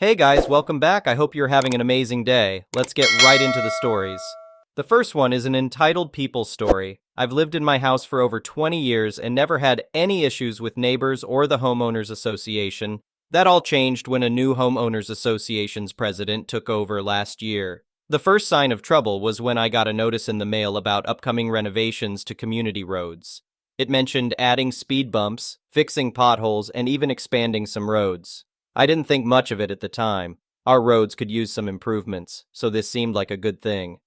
Hey guys, welcome back. I hope you're having an amazing day. Let's get right into the stories. The first one is an entitled people story. I've lived in my house for over 20 years and never had any issues with neighbors or the homeowners association. That all changed when a new homeowners association's president took over last year. The first sign of trouble was when I got a notice in the mail about upcoming renovations to community roads. It mentioned adding speed bumps, fixing potholes, and even expanding some roads. I didn't think much of it at the time. Our roads could use some improvements, so this seemed like a good thing.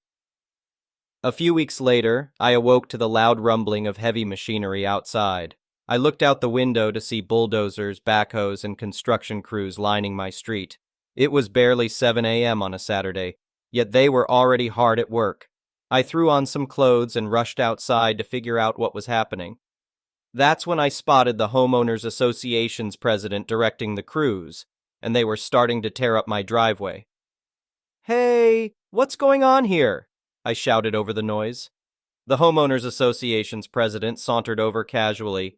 A few weeks later, I awoke to the loud rumbling of heavy machinery outside. I looked out the window to see bulldozers, backhoes, and construction crews lining my street. It was barely 7 a.m. on a Saturday, yet they were already hard at work. I threw on some clothes and rushed outside to figure out what was happening. That's when I spotted the homeowners association's president directing the crews, and they were starting to tear up my driveway. "Hey, what's going on here?" I shouted over the noise. The homeowners association's president sauntered over casually.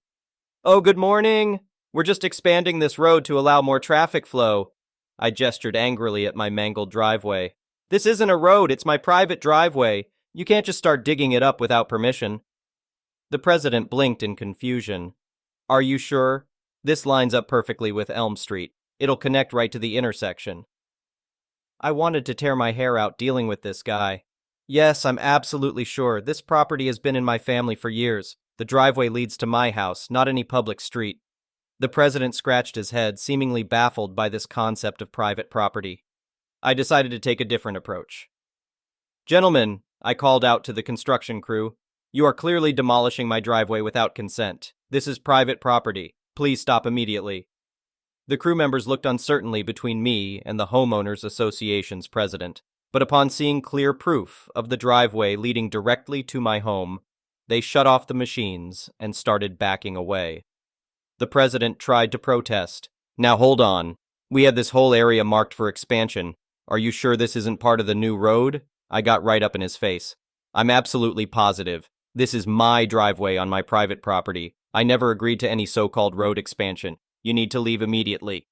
"Oh, good morning. We're just expanding this road to allow more traffic flow." I gestured angrily at my mangled driveway. "This isn't a road, it's my private driveway. You can't just start digging it up without permission." The president blinked in confusion. "Are you sure? This lines up perfectly with Elm Street. It'll connect right to the intersection." I wanted to tear my hair out dealing with this guy. "Yes, I'm absolutely sure. This property has been in my family for years. The driveway leads to my house, not any public street." The president scratched his head, seemingly baffled by this concept of private property. I decided to take a different approach. "Gentlemen," I called out to the construction crew, "you are clearly demolishing my driveway without consent. This is private property. Please stop immediately." The crew members looked uncertainly between me and the homeowners association's president, but upon seeing clear proof of the driveway leading directly to my home, they shut off the machines and started backing away. The president tried to protest. "Now hold on. We had this whole area marked for expansion. Are you sure this isn't part of the new road?" I got right up in his face. "I'm absolutely positive. This is my driveway on my private property. I never agreed to any so-called road expansion. You need to leave immediately."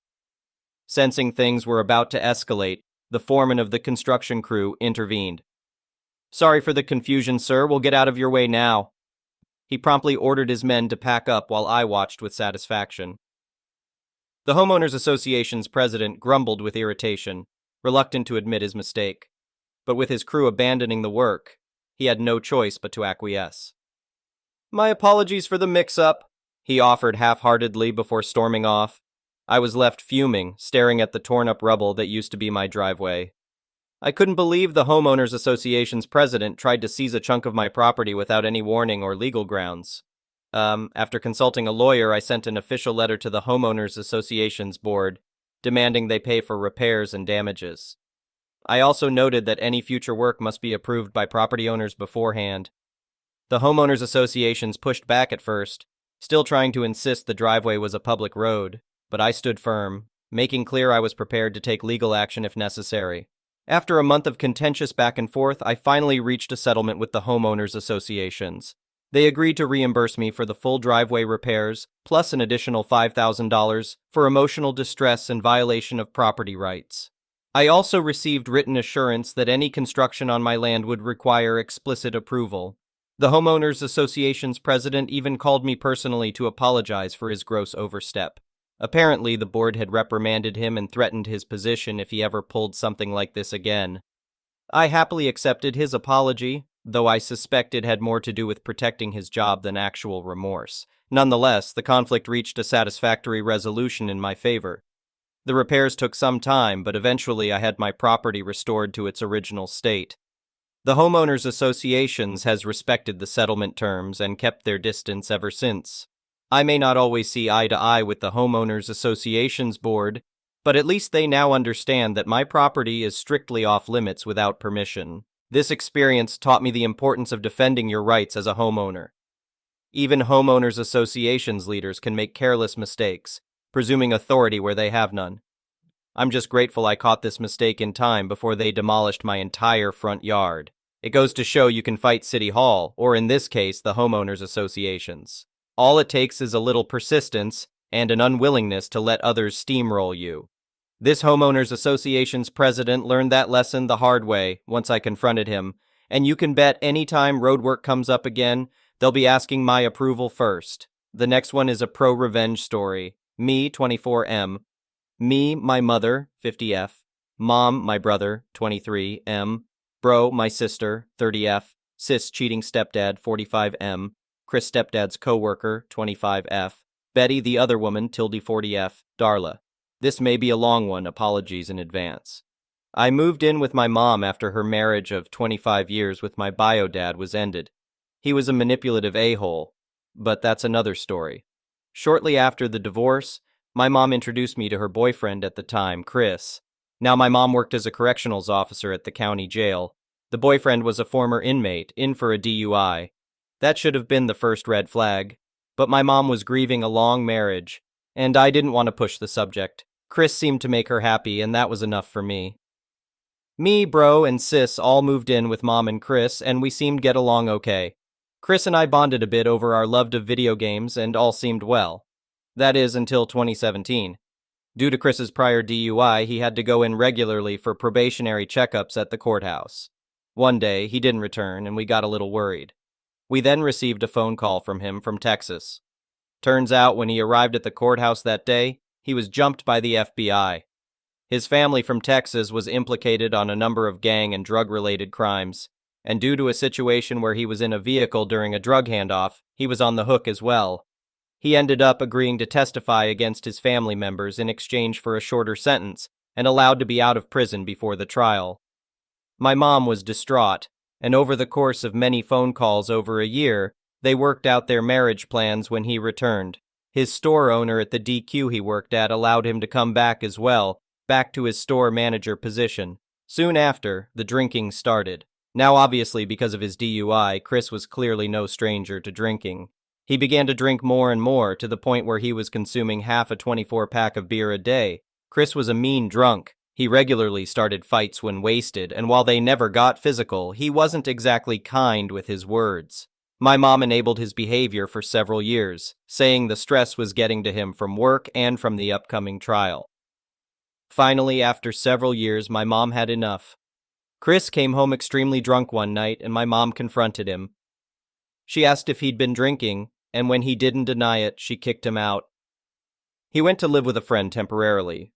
Sensing things were about to escalate, the foreman of the construction crew intervened. "Sorry for the confusion, sir. We'll get out of your way now." He promptly ordered his men to pack up while I watched with satisfaction. The homeowners association's president grumbled with irritation, reluctant to admit his mistake. But with his crew abandoning the work, he had no choice but to acquiesce. "My apologies for the mix-up," he offered half-heartedly before storming off. I was left fuming, staring at the torn-up rubble that used to be my driveway. I couldn't believe the homeowners association's president tried to seize a chunk of my property without any warning or legal grounds. After consulting a lawyer, I sent an official letter to the homeowners association's board, demanding they pay for repairs and damages. I also noted that any future work must be approved by property owners beforehand. The homeowners associations pushed back at first, still trying to insist the driveway was a public road, but I stood firm, making clear I was prepared to take legal action if necessary. After a month of contentious back and forth, I finally reached a settlement with the homeowners associations. They agreed to reimburse me for the full driveway repairs, plus an additional $5,000 for emotional distress and violation of property rights. I also received written assurance that any construction on my land would require explicit approval. The homeowners association's president even called me personally to apologize for his gross overstep. Apparently, the board had reprimanded him and threatened his position if he ever pulled something like this again. I happily accepted his apology, though I suspect it had more to do with protecting his job than actual remorse. Nonetheless, the conflict reached a satisfactory resolution in my favor. The repairs took some time, but eventually I had my property restored to its original state. The homeowners associations has respected the settlement terms and kept their distance ever since. I may not always see eye to eye with the homeowners associations board, but at least they now understand that my property is strictly off limits without permission. This experience taught me the importance of defending your rights as a homeowner. Even homeowners associations leaders can make careless mistakes, presuming authority where they have none. I'm just grateful I caught this mistake in time before they demolished my entire front yard. It goes to show you can fight City Hall, or in this case, the homeowners associations. All it takes is a little persistence and an unwillingness to let others steamroll you. This homeowners association's president learned that lesson the hard way once I confronted him, and you can bet anytime roadwork comes up again, they'll be asking my approval first. The next one is a pro-revenge story. Me, 24M. Me, my mother, 50F. Mom, my brother, 23M. Bro, my sister, 30F. Sis, cheating stepdad, 45M. Chris, stepdad's co-worker, 25F. Betty, the other woman, tilde 40F. Darla. This may be a long one, apologies in advance. I moved in with my mom after her marriage of 25 years with my bio dad was ended. He was a manipulative a-hole, but that's another story. Shortly after the divorce, my mom introduced me to her boyfriend at the time, Chris. Now my mom worked as a correctionals officer at the county jail. The boyfriend was a former inmate, in for a DUI. That should have been the first red flag, but my mom was grieving a long marriage, and I didn't want to push the subject. Chris seemed to make her happy, and that was enough for me. Me, bro, and sis all moved in with mom and Chris, and we seemed to get along okay. Chris and I bonded a bit over our love of video games, and all seemed well. That is, until 2017. Due to Chris's prior DUI, he had to go in regularly for probationary checkups at the courthouse. One day, he didn't return, and we got a little worried. We then received a phone call from him from Texas. Turns out, when he arrived at the courthouse that day, he was jumped by the FBI. His family from Texas was implicated on a number of gang and drug-related crimes, and due to a situation where he was in a vehicle during a drug handoff, he was on the hook as well. He ended up agreeing to testify against his family members in exchange for a shorter sentence and allowed to be out of prison before the trial. My mom was distraught, and over the course of many phone calls over a year, they worked out their marriage plans when he returned. His store owner at the DQ he worked at allowed him to come back as well, back to his store manager position. Soon after, the drinking started. Now obviously because of his DUI, Chris was clearly no stranger to drinking. He began to drink more and more to the point where he was consuming half a 24-pack of beer a day. Chris was a mean drunk. He regularly started fights when wasted, and while they never got physical, he wasn't exactly kind with his words. My mom enabled his behavior for several years, saying the stress was getting to him from work and from the upcoming trial. Finally, after several years, my mom had enough. Chris came home extremely drunk one night, and my mom confronted him. She asked if he'd been drinking, and when he didn't deny it, she kicked him out. He went to live with a friend temporarily.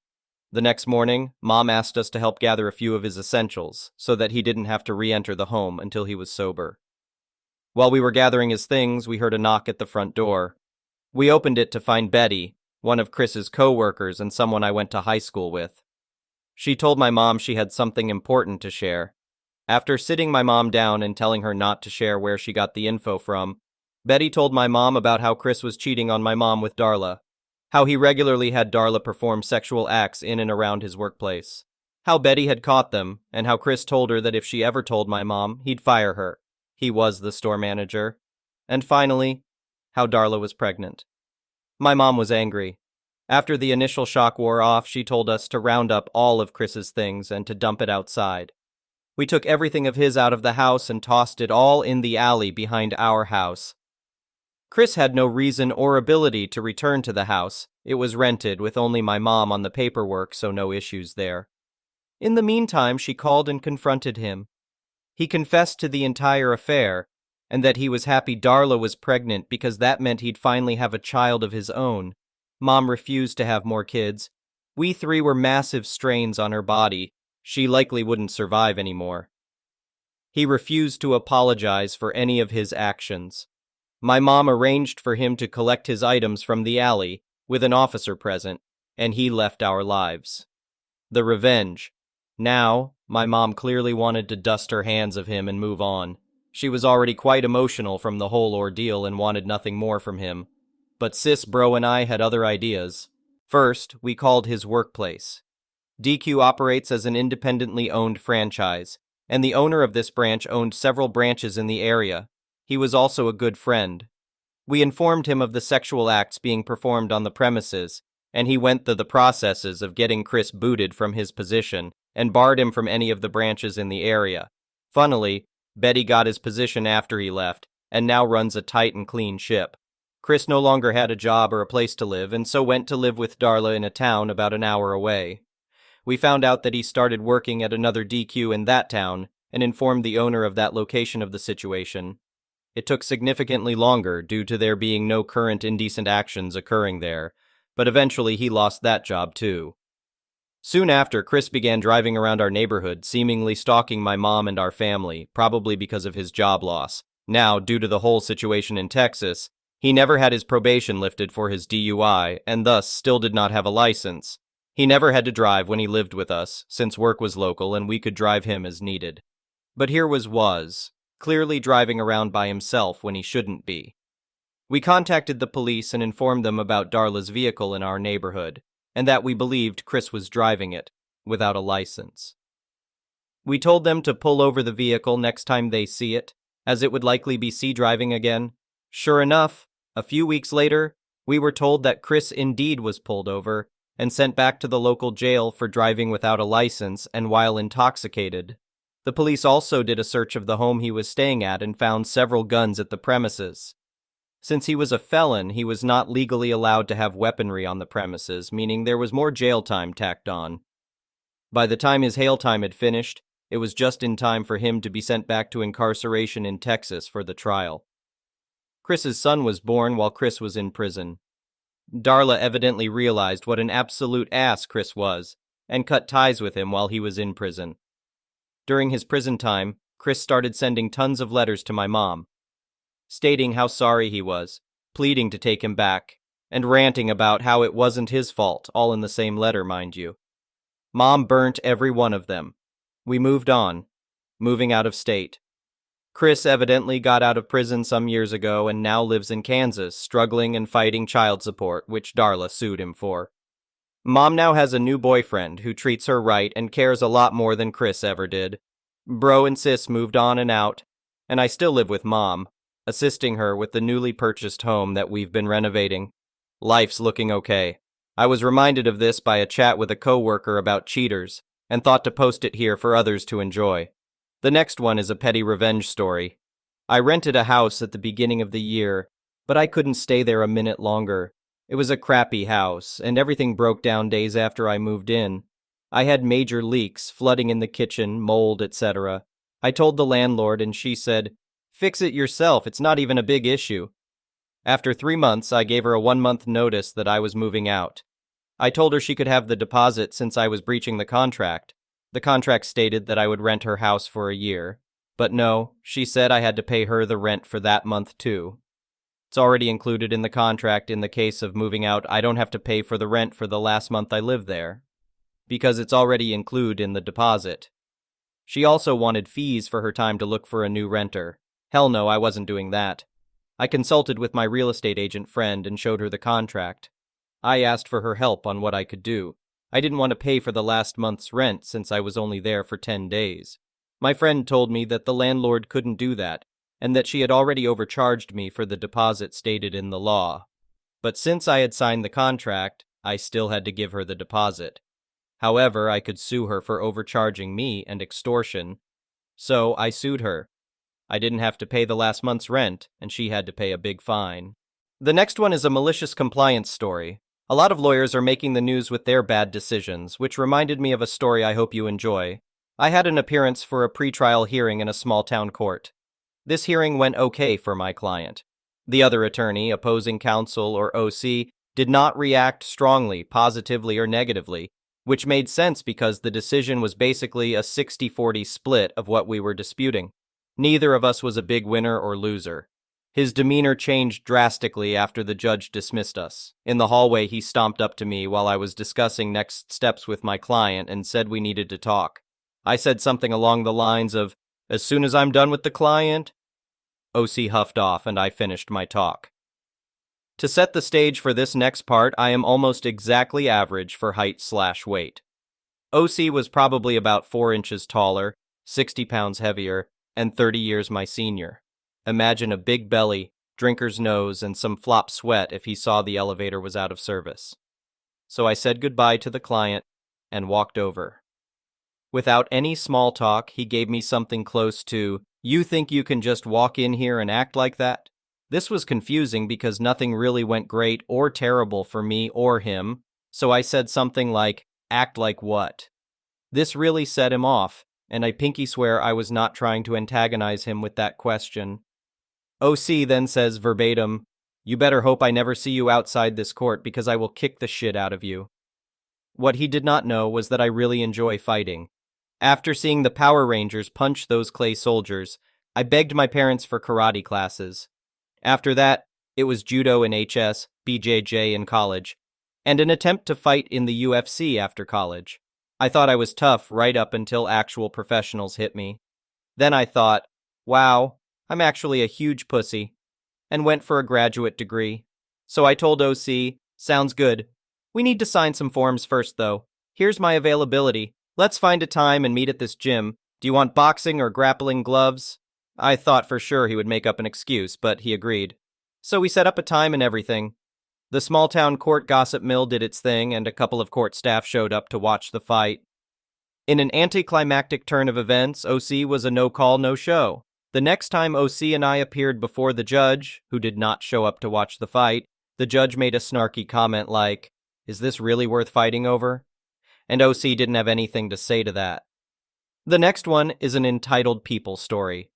The next morning, Mom asked us to help gather a few of his essentials, so that he didn't have to re-enter the home until he was sober. While we were gathering his things, we heard a knock at the front door. We opened it to find Betty, one of Chris's co-workers and someone I went to high school with. She told my mom she had something important to share. After sitting my mom down and telling her not to share where she got the info from, Betty told my mom about how Chris was cheating on my mom with Darla, how he regularly had Darla perform sexual acts in and around his workplace, how Betty had caught them, and how Chris told her that if she ever told my mom, he'd fire her. He was the store manager. And finally, how Darla was pregnant. My mom was angry. After the initial shock wore off, she told us to round up all of Chris's things and to dump it outside. We took everything of his out of the house and tossed it all in the alley behind our house. Chris had no reason or ability to return to the house. It was rented with only my mom on the paperwork, so no issues there. In the meantime, she called and confronted him. He confessed to the entire affair, and that he was happy Darla was pregnant because that meant he'd finally have a child of his own. Mom refused to have more kids. We three were massive strains on her body. She likely wouldn't survive anymore. He refused to apologize for any of his actions. My mom arranged for him to collect his items from the alley, with an officer present, and he left our lives. The revenge. Now, my mom clearly wanted to dust her hands of him and move on. She was already quite emotional from the whole ordeal and wanted nothing more from him. But sis, bro, and I had other ideas. First, we called his workplace. DQ operates as an independently owned franchise, and the owner of this branch owned several branches in the area. He was also a good friend. We informed him of the sexual acts being performed on the premises, and he went through the processes of getting Chris booted from his position and barred him from any of the branches in the area. Funnily, Betty got his position after he left, and now runs a tight and clean ship. Chris no longer had a job or a place to live, and so went to live with Darla in a town about an hour away. we found out that he started working at another DQ in that town and informed the owner of that location of the situation. It took significantly longer due to there being no current indecent actions occurring there, but eventually he lost that job too. Soon after, Chris began driving around our neighborhood, seemingly stalking my mom and our family, probably because of his job loss. Now, due to the whole situation in Texas, he never had his probation lifted for his DUI, and thus still did not have a license. He never had to drive when he lived with us, since work was local and we could drive him as needed. But here was, clearly driving around by himself when he shouldn't be. We contacted the police and informed them about Darla's vehicle in our neighborhood, and that we believed Chris was driving it, without a license. We told them to pull over the vehicle next time they see it, as it would likely be driving again. Sure enough, a few weeks later, we were told that Chris indeed was pulled over and sent back to the local jail for driving without a license and while intoxicated. The police also did a search of the home he was staying at and found several guns at the premises. Since he was a felon, he was not legally allowed to have weaponry on the premises, meaning there was more jail time tacked on. By the time his jail time had finished, it was just in time for him to be sent back to incarceration in Texas for the trial. Chris's son was born while Chris was in prison. Darla evidently realized what an absolute ass Chris was, and cut ties with him while he was in prison. During his prison time, Chris started sending tons of letters to my mom, stating how sorry he was, pleading to take him back, and ranting about how it wasn't his fault, all in the same letter, mind you. Mom burnt every one of them. We moved on, moving out of state. Chris evidently got out of prison some years ago and now lives in Kansas, struggling and fighting child support, which Darla sued him for. Mom now has a new boyfriend who treats her right and cares a lot more than Chris ever did. Bro and sis moved on and out, and I still live with Mom, assisting her with the newly purchased home that we've been renovating. Life's looking okay. I was reminded of this by a chat with a coworker about cheaters, and thought to post it here for others to enjoy. The next one is a petty revenge story. I rented a house at the beginning of the year, but I couldn't stay there a minute longer. It was a crappy house, and everything broke down days after I moved in. I had major leaks, flooding in the kitchen, mold, etc. I told the landlord and she said, "Fix it yourself, it's not even a big issue." After 3 months, I gave her a 1-month notice that I was moving out. I told her she could have the deposit since I was breaching the contract. The contract stated that I would rent her house for a year. But no, she said I had to pay her the rent for that month too. It's already included in the contract. In the case of moving out, I don't have to pay for the rent for the last month I live there, because it's already included in the deposit. She also wanted fees for her time to look for a new renter. Hell no, I wasn't doing that. I consulted with my real estate agent friend and showed her the contract. I asked for her help on what I could do. I didn't want to pay for the last month's rent since I was only there for 10 days. My friend told me that the landlord couldn't do that, and that she had already overcharged me for the deposit stated in the law. But since I had signed the contract, I still had to give her the deposit. However, I could sue her for overcharging me and extortion. So I sued her. I didn't have to pay the last month's rent, and she had to pay a big fine. The next one is a malicious compliance story. A lot of lawyers are making the news with their bad decisions, which reminded me of a story I hope you enjoy. I had an appearance for a pretrial hearing in a small-town court. This hearing went okay for my client. The other attorney, opposing counsel, or OC, did not react strongly, positively, or negatively, which made sense because the decision was basically a 60-40 split of what we were disputing. Neither of us was a big winner or loser. His demeanor changed drastically after the judge dismissed us. In the hallway, he stomped up to me while I was discussing next steps with my client and said we needed to talk. I said something along the lines of, "As soon as I'm done with the client." OC huffed off and I finished my talk. To set the stage for this next part, I am almost exactly average for height/weight. OC was probably about 4 inches taller, 60 pounds heavier, and 30 years my senior. Imagine a big belly, drinker's nose, and some flop sweat if he saw the elevator was out of service. So I said goodbye to the client and walked over. Without any small talk, he gave me something close to, "You think you can just walk in here and act like that?" This was confusing because nothing really went great or terrible for me or him, so I said something like, Act like what? This really set him off, and I pinky swear I was not trying to antagonize him with that question. OC then says verbatim, "You better hope I never see you outside this court because I will kick the shit out of you." What he did not know was that I really enjoy fighting. After seeing the Power Rangers punch those clay soldiers, I begged my parents for karate classes. After that, it was judo in HS, BJJ in college, and an attempt to fight in the UFC after college. I thought I was tough right up until actual professionals hit me. Then I thought, wow, I'm actually a huge pussy, and went for a graduate degree. So I told OC, sounds good. We need to sign some forms first, though. Here's my availability. Let's find a time and meet at this gym. Do you want boxing or grappling gloves? I thought for sure he would make up an excuse, but he agreed. So we set up a time and everything. The small-town court gossip mill did its thing, and a couple of court staff showed up to watch the fight. In an anticlimactic turn of events, OC was a no-call, no-show. The next time OC and I appeared before the judge, who did not show up to watch the fight, the judge made a snarky comment like, "Is this really worth fighting over?" And OC didn't have anything to say to that. The next one is an entitled people story.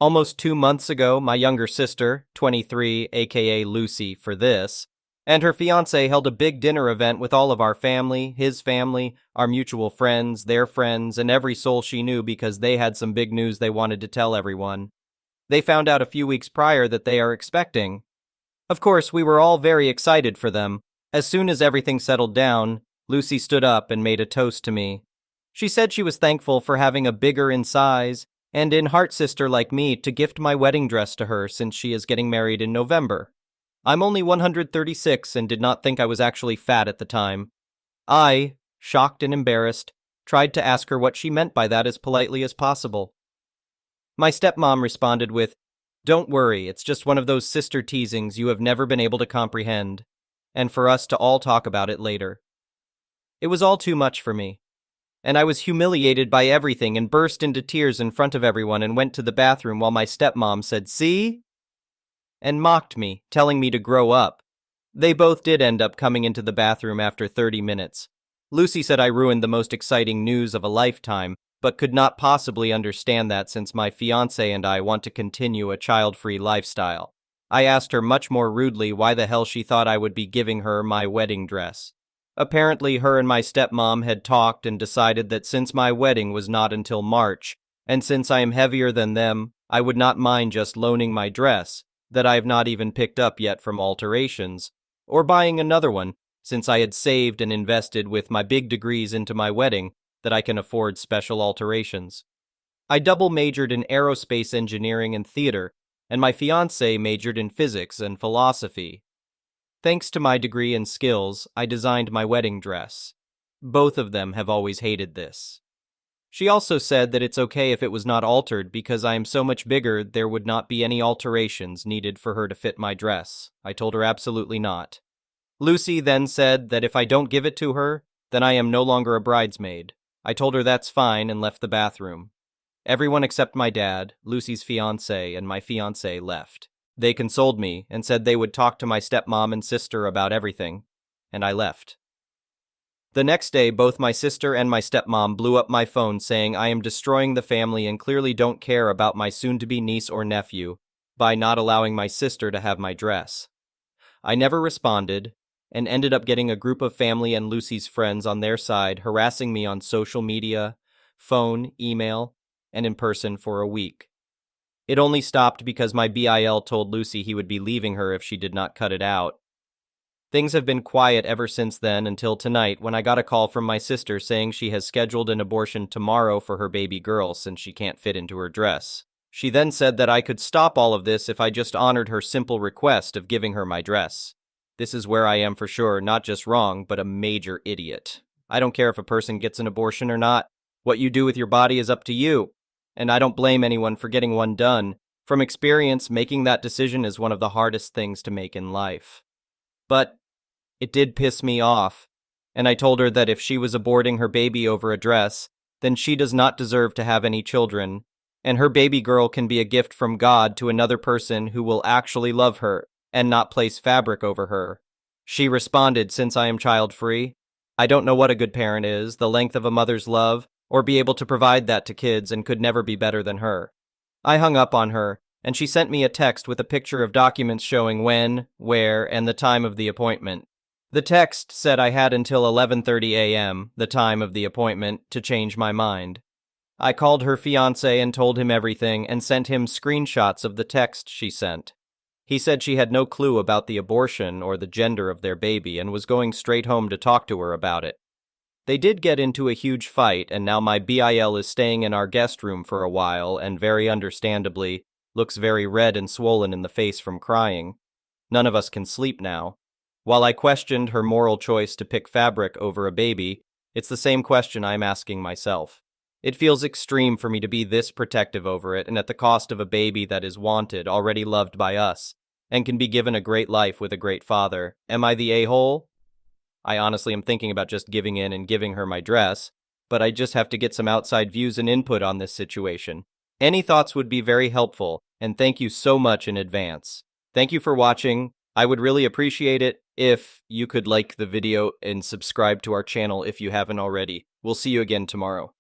Almost 2 months ago, my younger sister, 23, aka Lucy for this, and her fiancé held a big dinner event with all of our family, his family, our mutual friends, their friends, and every soul she knew because they had some big news they wanted to tell everyone. They found out a few weeks prior that they are expecting. Of course, we were all very excited for them. As soon as everything settled down, Lucy stood up and made a toast to me. She said she was thankful for having a bigger in size and in heart sister like me to gift my wedding dress to her since she is getting married in November. I'm only 136 and did not think I was actually fat at the time. I, shocked and embarrassed, tried to ask her what she meant by that as politely as possible. My stepmom responded with, "Don't worry, it's just one of those sister teasings you have never been able to comprehend, and for us to all talk about it later." It was all too much for me, and I was humiliated by everything and burst into tears in front of everyone and went to the bathroom while my stepmom said, "See?" and mocked me, telling me to grow up. They both did end up coming into the bathroom after 30 minutes. Lucy said I ruined the most exciting news of a lifetime, but could not possibly understand that since my fiancé and I want to continue a child-free lifestyle. I asked her much more rudely why the hell she thought I would be giving her my wedding dress. Apparently, her and my stepmom had talked and decided that since my wedding was not until March, and since I am heavier than them, I would not mind just loaning my dress, that I have not even picked up yet from alterations, or buying another one, since I had saved and invested with my big degrees into my wedding that I can afford special alterations. I double majored in aerospace engineering and theater, and my fiancé majored in physics and philosophy. Thanks to my degree and skills, I designed my wedding dress. Both of them have always hated this. She also said that it's okay if it was not altered because I am so much bigger there would not be any alterations needed for her to fit my dress. I told her absolutely not. Lucy then said that if I don't give it to her, then I am no longer a bridesmaid. I told her that's fine and left the bathroom. Everyone except my dad, Lucy's fiancé, and my fiancé left. They consoled me and said they would talk to my stepmom and sister about everything, and I left. The next day, both my sister and my stepmom blew up my phone saying I am destroying the family and clearly don't care about my soon-to-be niece or nephew by not allowing my sister to have my dress. I never responded and ended up getting a group of family and Lucy's friends on their side harassing me on social media, phone, email, and in person for a week. It only stopped because my BIL told Lucy he would be leaving her if she did not cut it out. Things have been quiet ever since then until tonight when I got a call from my sister saying she has scheduled an abortion tomorrow for her baby girl since she can't fit into her dress. She then said that I could stop all of this if I just honored her simple request of giving her my dress. This is where I am for sure not just wrong, but a major idiot. I don't care if a person gets an abortion or not. What you do with your body is up to you. And I don't blame anyone for getting one done. From experience, making that decision is one of the hardest things to make in life. But it did piss me off, and I told her that if she was aborting her baby over a dress, then she does not deserve to have any children, and her baby girl can be a gift from God to another person who will actually love her and not place fabric over her. She responded, since I am child-free, I don't know what a good parent is, the length of a mother's love, or be able to provide that to kids and could never be better than her. I hung up on her, and she sent me a text with a picture of documents showing when, where, and the time of the appointment. The text said I had until 11:30 a.m., the time of the appointment, to change my mind. I called her fiancé and told him everything and sent him screenshots of the text she sent. He said she had no clue about the abortion or the gender of their baby and was going straight home to talk to her about it. They did get into a huge fight, and now my BIL is staying in our guest room for a while and, very understandably, looks very red and swollen in the face from crying. None of us can sleep now. While I questioned her moral choice to pick fabric over a baby, it's the same question I'm asking myself. It feels extreme for me to be this protective over it and at the cost of a baby that is wanted, already loved by us, and can be given a great life with a great father. Am I the a-hole? I honestly am thinking about just giving in and giving her my dress, but I just have to get some outside views and input on this situation. Any thoughts would be very helpful, and thank you so much in advance. Thank you for watching. I would really appreciate it if you could like the video and subscribe to our channel if you haven't already. We'll see you again tomorrow.